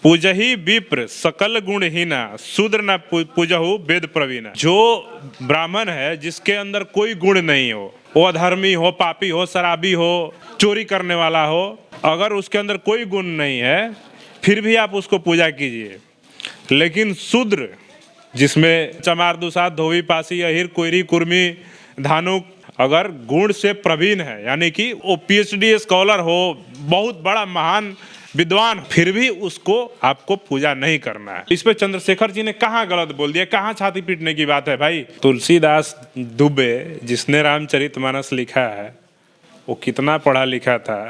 पूजहि विप्र सकल गुणहीना शूद्र न पूजहु वेद प्रवीणा। जो ब्राह्मण है जिसके अंदर कोई गुण नहीं हो, वो अधर्मी हो, पापी हो, शराबी हो, चोरी करने वाला हो, अगर उसके अंदर कोई गुण नहीं है फिर भी आप उसको पूजा कीजिए। लेकिन शूद्र जिसमें चमार दुसाध धोबी पासी अहिर कोयरी कुर्मी धानुक अगर गुण से प्रवीण है, यानी कि वो पीएचडी स्कॉलर हो, बहुत बड़ा महान विद्वान, फिर भी उसको आपको पूजा नहीं करना है। इस पे चंद्रशेखर जी ने कहाँ गलत बोल दिया, कहाँ छाती पीटने की बात है भाई। तुलसीदास दुबे जिसने रामचरितमानस लिखा है वो कितना पढ़ा लिखा था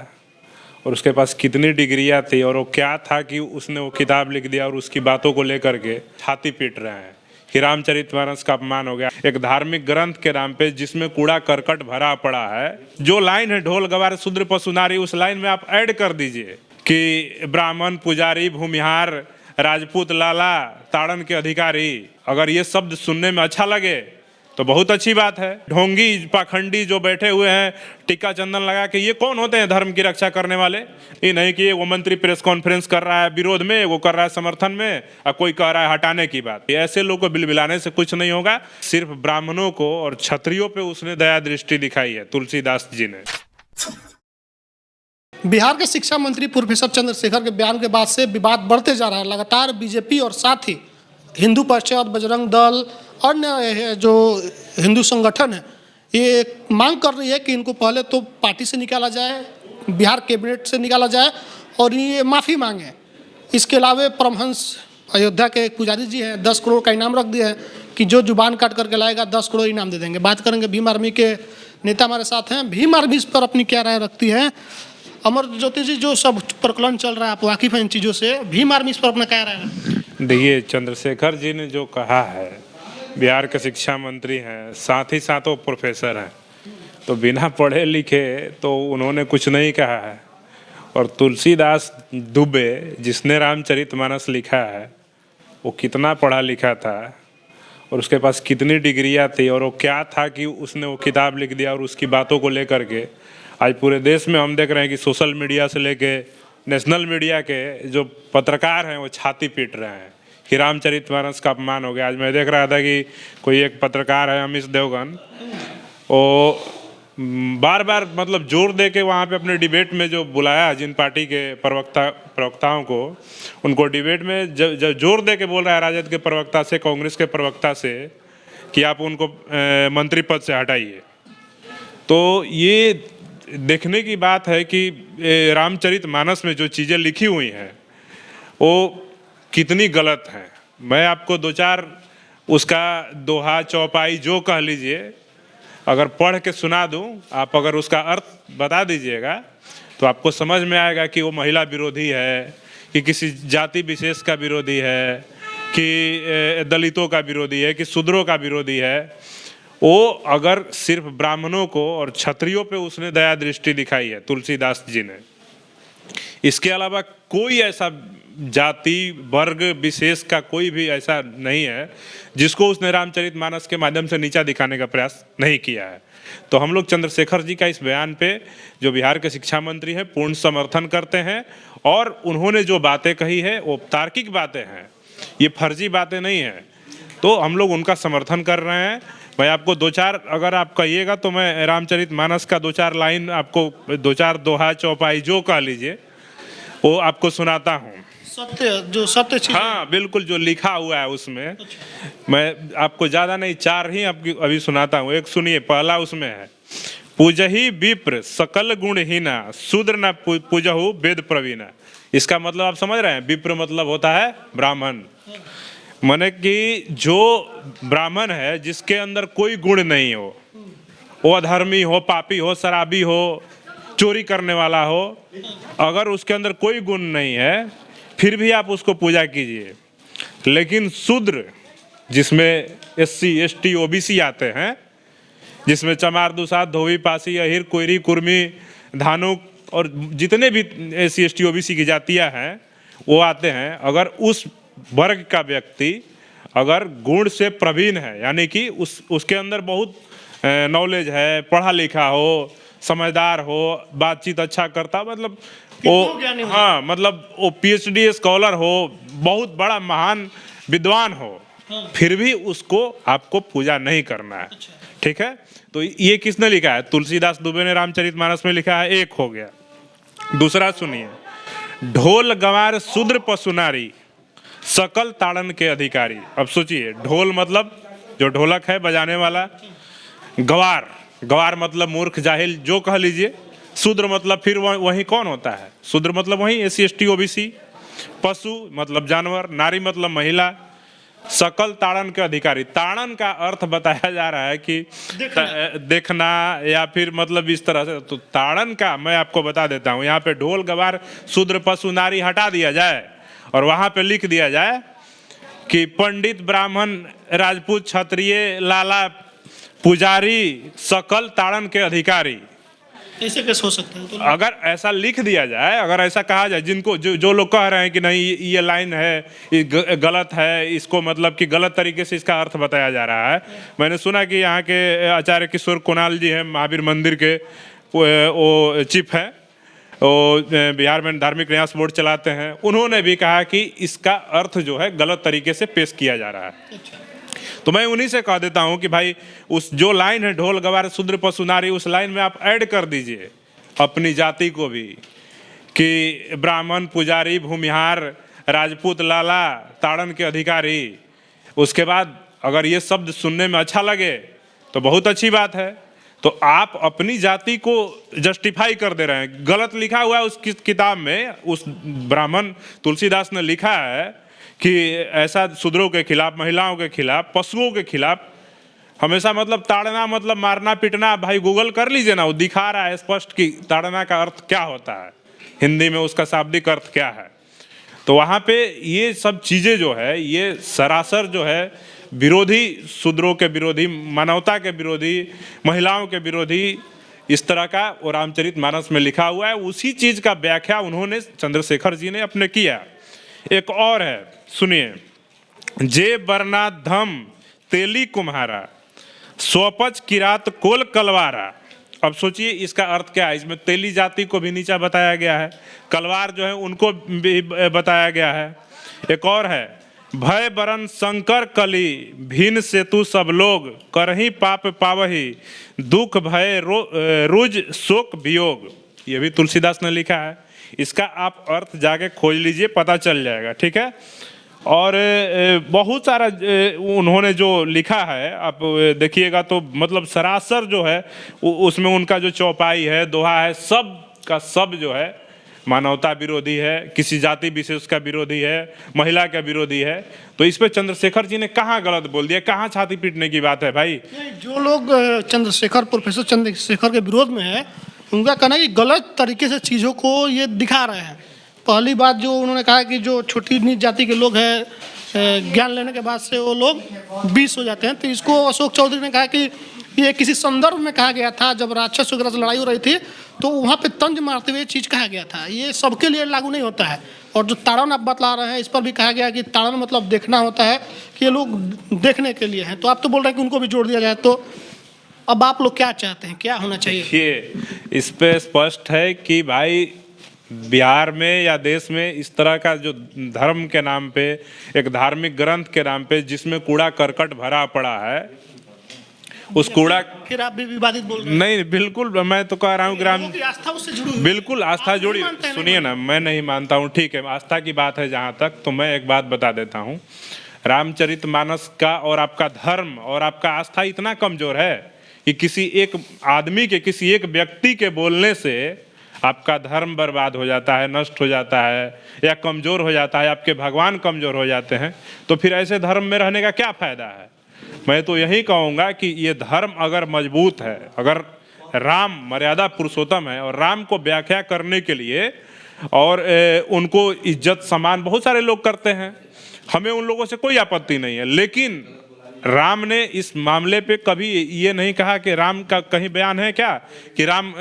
और उसके पास कितनी डिग्रियां थी, और वो क्या था कि उसने वो किताब लिख दिया और उसकी बातों को लेकर के छाती पीट रहे हैं कि रामचरितमानस का अपमान हो गया। एक धार्मिक ग्रंथ के नाम पे जिसमें कूड़ा करकट भरा पड़ा है, जो लाइन है ढोल गवार शूद्र पशु नारी, उस लाइन में आप ऐड कर दीजिए कि ब्राह्मण, पुजारी, भूमिहार, राजपूत, लाला, ताड़न के अधिकारी। अगर ये शब्द सुनने में अच्छा लगे तो बहुत अच्छी बात है। ढोंगी पाखंडी जो बैठे हुए हैं टीका चंदन लगा के, ये कौन होते हैं धर्म की रक्षा करने वाले? ये नहीं कि वो मंत्री प्रेस कॉन्फ्रेंस कर रहा है विरोध में, वो कर रहा है समर्थन में, और कोई कह रहा है हटाने की बात। ऐसे लोग को बिलबिलाने से कुछ नहीं होगा। सिर्फ ब्राह्मणों को और क्षत्रियों पे उसने दया दृष्टि दिखाई है तुलसीदास जी ने। बिहार के शिक्षा मंत्री प्रोफेसर चंद्रशेखर के बयान के बाद से विवाद बढ़ते जा रहा है। लगातार बीजेपी और साथ ही हिंदू परिषद, बजरंग दल, अन्य जो हिंदू संगठन है, ये मांग कर रही है कि इनको पहले तो पार्टी से निकाला जाए, बिहार कैबिनेट से निकाला जाए और ये माफ़ी मांगे। इसके अलावा परमहंस अयोध्या के एक पुजारी जी हैं, 10 करोड़ का इनाम रख दिया है कि जो जुबान काट करके लाएगा 10 करोड़ इनाम दे देंगे। बात करेंगे, भीम आर्मी के नेता हमारे साथ हैं। भीम आर्मी इस पर अपनी क्या राय रखती है? अमर ज्योति जी, जो सब प्रकलन चल रहा है, आप वाकिफ हैं इन चीज़ों से, भीम आर्मी इस पर अपना क्या राय है? देखिए, चंद्रशेखर जी ने जो कहा है, बिहार के शिक्षा मंत्री हैं, साथ ही साथ वो प्रोफेसर हैं, तो बिना पढ़े लिखे तो उन्होंने कुछ नहीं कहा है। और तुलसीदास दुबे जिसने रामचरितमानस लिखा है वो कितना पढ़ा लिखा था और उसके पास कितनी डिग्रियां थी, और वो क्या था कि उसने वो किताब लिख दिया और उसकी बातों को लेकर के आज पूरे देश में हम देख रहे हैं कि सोशल मीडिया से लेके नेशनल मीडिया के जो पत्रकार हैं वो छाती पीट रहे हैं कि रामचरितमानस का अपमान हो गया। आज मैं देख रहा था कि कोई एक पत्रकार है अमिश देवगन, वो बार बार मतलब जोर दे के वहाँ पे अपने डिबेट में जो बुलाया जिन पार्टी के प्रवक्ताओं को, उनको डिबेट में जब जोर दे के बोल रहा है राजद के प्रवक्ता से, कांग्रेस के प्रवक्ता से, कि आप उनको मंत्री पद से हटाइए। तो ये देखने की बात है कि रामचरितमानस में जो चीज़ें लिखी हुई हैं वो कितनी गलत हैं। मैं आपको 2-4 उसका दोहा चौपाई जो कह लीजिए अगर पढ़ के सुना दूं, आप अगर उसका अर्थ बता दीजिएगा तो आपको समझ में आएगा कि वो महिला विरोधी है, कि किसी जाति विशेष का विरोधी है, कि दलितों का विरोधी है, कि शूद्रों का विरोधी है। वो अगर सिर्फ ब्राह्मणों को और क्षत्रियों पे उसने दया दृष्टि दिखाई है तुलसीदास जी ने। इसके अलावा कोई ऐसा जाति वर्ग विशेष का कोई भी ऐसा नहीं है जिसको उसने रामचरितमानस के माध्यम से नीचा दिखाने का प्रयास नहीं किया है। तो हम लोग चंद्रशेखर जी का इस बयान पे, जो बिहार के शिक्षा मंत्री हैं, पूर्ण समर्थन करते हैं। और उन्होंने जो बातें कही है वो तार्किक बातें हैं, ये फर्जी बातें नहीं हैं, तो हम लोग उनका समर्थन कर रहे हैं। मैं आपको 2-4 अगर आप कहिएगा तो मैं रामचरितमानस का 2-4 लाइन आपको, 2-4 दोहा चौपाई जो कह लीजिए वो आपको सुनाता हूँ। जो सत्य चीज़, हाँ बिल्कुल, जो लिखा हुआ है उसमें। मैं आपको ज़्यादा नहीं, 4 ही आपकी अभी सुनाता हूँ। एक सुनिए, पहला उसमें है, पूजहि विप्र सकल गुणहीना शूद्र न पूजहु वेद प्रवीणा। इसका मतलब आप समझ रहे हैं, विप्र मतलब होता है ब्राह्मण। माने कि जो ब्राह्मण है जिसके अंदर कोई गुण नहीं हो, वो अधर्मी हो, पापी हो, शराबी हो, चोरी करने वाला हो, अगर उसके अंदर कोई गुण नहीं है फिर भी आप उसको पूजा कीजिए। लेकिन शूद्र जिसमें SC ST OBC आते हैं, जिसमें चमार दुसाध धोबी पासी अहिर कोयरी कुर्मी धानुक और जितने भी SC ST OBC की जातियां हैं वो आते हैं, अगर उस वर्ग का व्यक्ति अगर गुण से प्रवीण है, यानी कि उसके अंदर बहुत नॉलेज है, पढ़ा लिखा हो, समझदार हो, बातचीत अच्छा करता, मतलब कितना ज्ञानी हो। हाँ मतलब वो पीएचडी स्कॉलर हो, बहुत बड़ा महान विद्वान हो, फिर भी उसको आपको पूजा नहीं करना है। ठीक है, तो ये किसने लिखा है? तुलसीदास दुबे ने रामचरितमानस में लिखा है। एक हो गया। दूसरा सुनिए, ढोल गंवार शूद्र पशु नारी सकल ताड़न के अधिकारी। अब सोचिए, ढोल मतलब जो ढोलक है बजाने वाला, गवार, गवार मतलब मूर्ख जाहिल जो कह लीजिए, शूद्र मतलब फिर वही कौन होता है? शूद्र मतलब वही SC ST OBC, पशु मतलब जानवर, नारी मतलब महिला, सकल ताड़न के अधिकारी। ताड़न का अर्थ बताया जा रहा है कि देखना या फिर मतलब इस तरह से। तो ताड़न का मैं आपको बता देता हूँ, यहाँ पे ढोल गवार शूद्र पशु नारी हटा दिया जाए और वहाँ पे लिख दिया जाए कि पंडित ब्राह्मण राजपूत क्षत्रिय लाला पुजारी सकल ताड़न के अधिकारी। ऐसे कैसे हो सकता है? तो अगर ऐसा लिख दिया जाए, अगर ऐसा कहा जाए, जिनको जो लोग कह रहे हैं कि नहीं ये लाइन है ये गलत है, इसको मतलब कि गलत तरीके से इसका अर्थ बताया जा रहा है। मैंने सुना कि यहाँ के आचार्य किशोर कुणाल जी हैं, महावीर मंदिर के वो चीफ हैं, वो बिहार में धार्मिक न्यास बोर्ड चलाते हैं। उन्होंने भी कहा कि इसका अर्थ जो है गलत तरीके से पेश किया जा रहा है। तो मैं उन्हीं से कह देता हूं कि भाई उस जो लाइन है ढोल गवार शूद्र पशु नारी, उस लाइन में आप ऐड कर दीजिए अपनी जाति को भी, कि ब्राह्मण पुजारी भूमिहार राजपूत लाला ताड़न के अधिकारी। उसके बाद अगर ये शब्द सुनने में अच्छा लगे तो बहुत अच्छी बात है। तो आप अपनी जाति को जस्टिफाई कर दे रहे हैं। गलत लिखा हुआ है उस किताब में, उस ब्राह्मण तुलसीदास ने लिखा है कि ऐसा शूद्रों के खिलाफ, महिलाओं के खिलाफ, पशुओं के खिलाफ हमेशा मतलब ताड़ना मतलब मारना पीटना। भाई गूगल कर लीजिए ना, वो दिखा रहा है स्पष्ट कि ताड़ना का अर्थ क्या होता है, हिंदी में उसका शाब्दिक अर्थ क्या है। तो वहाँ पे ये सब चीज़ें जो है ये सरासर जो है विरोधी, शूद्रों के विरोधी, मानवता के विरोधी, महिलाओं के विरोधी, इस तरह का वो रामचरितमानस में लिखा हुआ है। उसी चीज़ का व्याख्या उन्होंने चंद्रशेखर जी ने अपने किया। एक और है, सुनिए, जे बरना धम तेली कुम्हारा स्वपच किरात कोल कलवारा। अब सोचिए इसका अर्थ क्या है। इसमें तेली जाति को भी नीचा बताया गया है, कलवार जो है उनको भी बताया गया है। एक और है, भय बरन शंकर कली भिन्न सेतु सब लोग करही पाप पावही दुख भय रुज शोक वियोग। ये भी तुलसीदास ने लिखा है। इसका आप अर्थ जाके खोज लीजिए, पता चल जाएगा। ठीक है, और बहुत सारा उन्होंने जो लिखा है आप देखिएगा तो मतलब सरासर जो है उसमें उनका जो चौपाई है, दोहा है, सब का सब जो है मानवता विरोधी है, किसी जाति विशेष का विरोधी है, महिला का विरोधी है। तो इस पे चंद्रशेखर जी ने कहाँ गलत बोल दिया, कहाँ छाती पीटने की बात है भाई? जो लोग प्रोफेसर चंद्रशेखर के विरोध में है, उनका कहना है कि गलत तरीके से चीज़ों को ये दिखा रहे हैं। पहली बात जो उन्होंने कहा कि जो छोटी नीच जाति के लोग हैं ज्ञान लेने के बाद से वो लोग 20 हो जाते हैं। तो इसको अशोक चौधरी ने कहा कि ये किसी संदर्भ में कहा गया था, जब राक्षस वगैरह से लड़ाई हो रही थी तो वहाँ पे तंज मारते हुए चीज़ कहा गया था। ये सबके लिए लागू नहीं होता है। और जो ताड़न आप बतला रहे हैं, इस पर भी कहा गया कि ताड़न मतलब देखना होता है, कि ये लोग देखने के लिए हैं। तो आप तो बोल रहे हैं कि उनको भी जोड़ दिया जाए। तो अब आप लोग क्या चाहते हैं, क्या होना चाहिए? ये इस पे स्पष्ट है कि भाई बिहार में या देश में इस तरह का जो धर्म के नाम पे, एक धार्मिक ग्रंथ के नाम पे जिसमें कूड़ा करकट भरा पड़ा है, उस कूड़ा, फिर आप भी विवादित बोल रहे हैं। नहीं बिल्कुल, मैं तो कह रहा हूँ ग्राम की आस्था उससे जुड़ी हुई है। बिल्कुल आस्था जुड़ी। सुनिए ना, मैं नहीं मानता हूँ, ठीक है, आस्था की बात है जहाँ तक, तो मैं एक बात बता देता हूँ। रामचरितमानस का और आपका धर्म और आपका आस्था इतना कमजोर है कि किसी एक आदमी के, किसी एक व्यक्ति के बोलने से आपका धर्म बर्बाद हो जाता है, नष्ट हो जाता है, या कमज़ोर हो जाता है, आपके भगवान कमज़ोर हो जाते हैं। तो फिर ऐसे धर्म में रहने का क्या फ़ायदा है? मैं तो यही कहूँगा कि ये धर्म अगर मजबूत है, अगर राम मर्यादा पुरुषोत्तम है और राम को व्याख्या करने के लिए और उनको इज्जत सम्मान बहुत सारे लोग करते हैं, हमें उन लोगों से कोई आपत्ति नहीं है, लेकिन राम ने इस मामले पे कभी ये नहीं कहा कि राम का कहीं बयान है क्या कि राम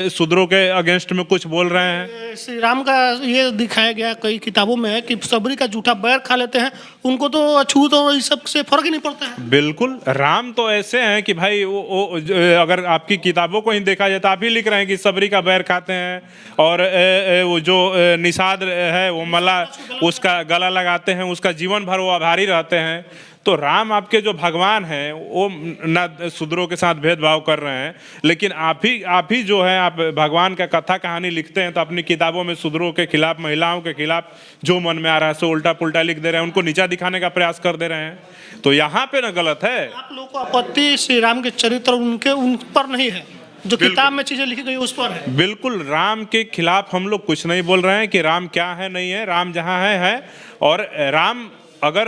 शूद्रों के अगेंस्ट में कुछ बोल रहे हैं? श्री राम का ये दिखाया गया कई किताबों में कि सबरी का जूठा बैर खा लेते हैं, उनको तो अछूत और इस सब से फर्क ही नहीं पड़ता है। बिल्कुल, राम तो ऐसे हैं कि भाई वो अगर आपकी किताबों को ही देखा जाए तो आप ही लिख रहे हैं कि सबरी का बैर खाते हैं, और वो जो निषाद है वो मला उसका गला लगाते हैं, उसका जीवन भर वो आभारी रहते हैं। तो राम आपके जो भगवान हैं वो न शूद्रों के साथ भेदभाव कर रहे हैं, लेकिन आप ही जो है आप भगवान का कथा कहानी लिखते हैं तो अपनी किताबों में शूद्रों के खिलाफ, महिलाओं के खिलाफ जो मन में आ रहा है सो उल्टा पुल्टा लिख दे रहे हैं, उनको नीचा दिखाने का प्रयास कर दे रहे हैं। तो यहाँ पे ना गलत है। आप लोगों को आपत्ति श्री राम के चरित्र उन पर नहीं है, जो किताब में चीजें लिखी गई उस पर है। बिल्कुल, राम के खिलाफ हम लोग कुछ नहीं बोल रहे हैं कि राम क्या है नहीं है। राम जहाँ है, और राम अगर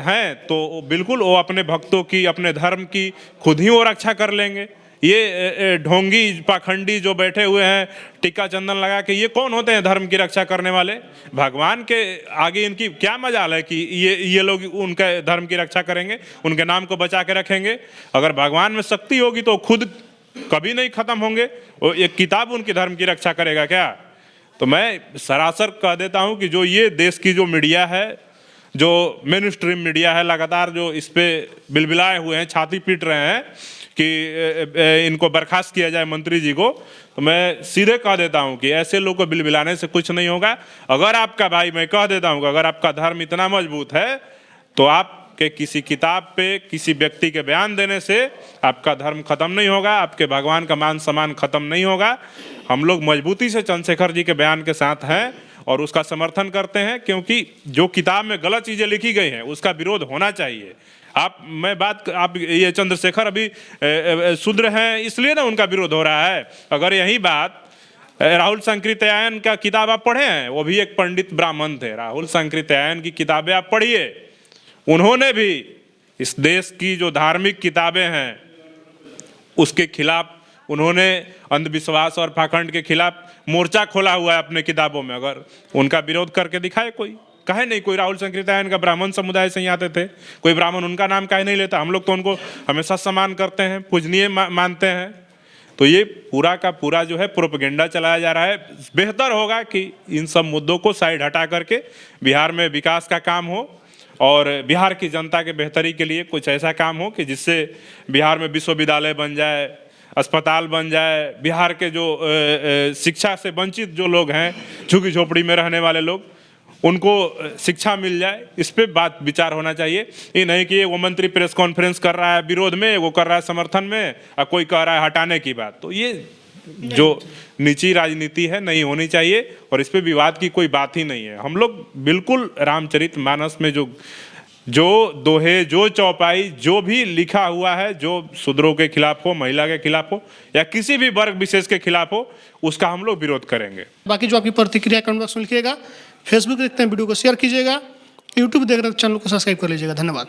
हैं तो बिल्कुल वो अपने भक्तों की, अपने धर्म की खुद ही वो रक्षा कर लेंगे। ये ढोंगी पाखंडी जो बैठे हुए हैं टिक्का चंदन लगा के, ये कौन होते हैं धर्म की रक्षा करने वाले? भगवान के आगे इनकी क्या मजाल है कि ये लोग उनके धर्म की रक्षा करेंगे, उनके नाम को बचा के रखेंगे? अगर भगवान में शक्ति होगी तो खुद कभी नहीं खत्म होंगे। वो एक किताब उनकी धर्म की रक्षा करेगा क्या? तो मैं सरासर कह देता हूँ कि जो ये देश की जो मीडिया है, जो मेन स्ट्रीम मीडिया है, लगातार जो इस पे बिलबिलाए हुए हैं, छाती पीट रहे हैं कि इनको बर्खास्त किया जाए मंत्री जी को, तो मैं सीधे कह देता हूं कि ऐसे लोग को बिलबिलाने से कुछ नहीं होगा। अगर आपका भाई, मैं कह देता हूं कि अगर आपका धर्म इतना मजबूत है तो आपके किसी किताब पे किसी व्यक्ति के बयान देने से आपका धर्म खत्म नहीं होगा, आपके भगवान का मान सम्मान खत्म नहीं होगा। हम लोग मजबूती से चंद्रशेखर जी के बयान के साथ हैं और उसका समर्थन करते हैं, क्योंकि जो किताब में गलत चीज़ें लिखी गई हैं उसका विरोध होना चाहिए। आप ये चंद्रशेखर अभी शूद्र हैं इसलिए ना उनका विरोध हो रहा है। अगर यही बात राहुल संकृत्यायन का किताब आप पढ़े हैं, वो भी एक पंडित ब्राह्मण थे, राहुल संकृत्यायन की किताबें आप पढ़िए, उन्होंने भी इस देश की जो धार्मिक किताबें हैं उसके खिलाफ, उन्होंने अंधविश्वास और पाखंड के खिलाफ मोर्चा खोला हुआ है अपने किताबों में। अगर उनका विरोध करके दिखाए कोई, काहे नहीं? कोई राहुल संकृत्यायन का ब्राह्मण समुदाय से ही आते थे, कोई ब्राह्मण उनका नाम काहे नहीं लेता? हम लोग तो उनको हमेशा सम्मान करते हैं, पूजनीय मानते हैं। तो ये पूरा का पूरा जो है प्रोपेगेंडा चलाया जा रहा है। बेहतर होगा कि इन सब मुद्दों को साइड हटा करके बिहार में विकास का काम हो और बिहार की जनता के बेहतरी के लिए कुछ ऐसा काम हो कि जिससे बिहार में विश्वविद्यालय बन जाए, अस्पताल बन जाए, बिहार के जो शिक्षा से वंचित जो लोग हैं, झुग्गी झोपड़ी में रहने वाले लोग, उनको शिक्षा मिल जाए। इस पे बात विचार होना चाहिए। ये नहीं कि वो मंत्री प्रेस कॉन्फ्रेंस कर रहा है विरोध में, वो कर रहा है समर्थन में, और कोई कह रहा है हटाने की बात। तो ये जो निजी राजनीति है नहीं होनी चाहिए और इस पे विवाद की कोई बात ही नहीं है। हम लोग बिल्कुल रामचरितमानस में जो दोहे, जो चौपाई, जो भी लिखा हुआ है, जो शूद्रों के खिलाफ हो, महिला के खिलाफ हो या किसी भी वर्ग विशेष के खिलाफ हो, उसका हम लोग विरोध करेंगे। बाकी जो आपकी प्रतिक्रिया कमेंट बॉक्स में लिखिएगा। फेसबुक देखते हैं वीडियो को शेयर कीजिएगा, यूट्यूब देख रहे हैं चैनल को सब्सक्राइब कर लीजिएगा। धन्यवाद।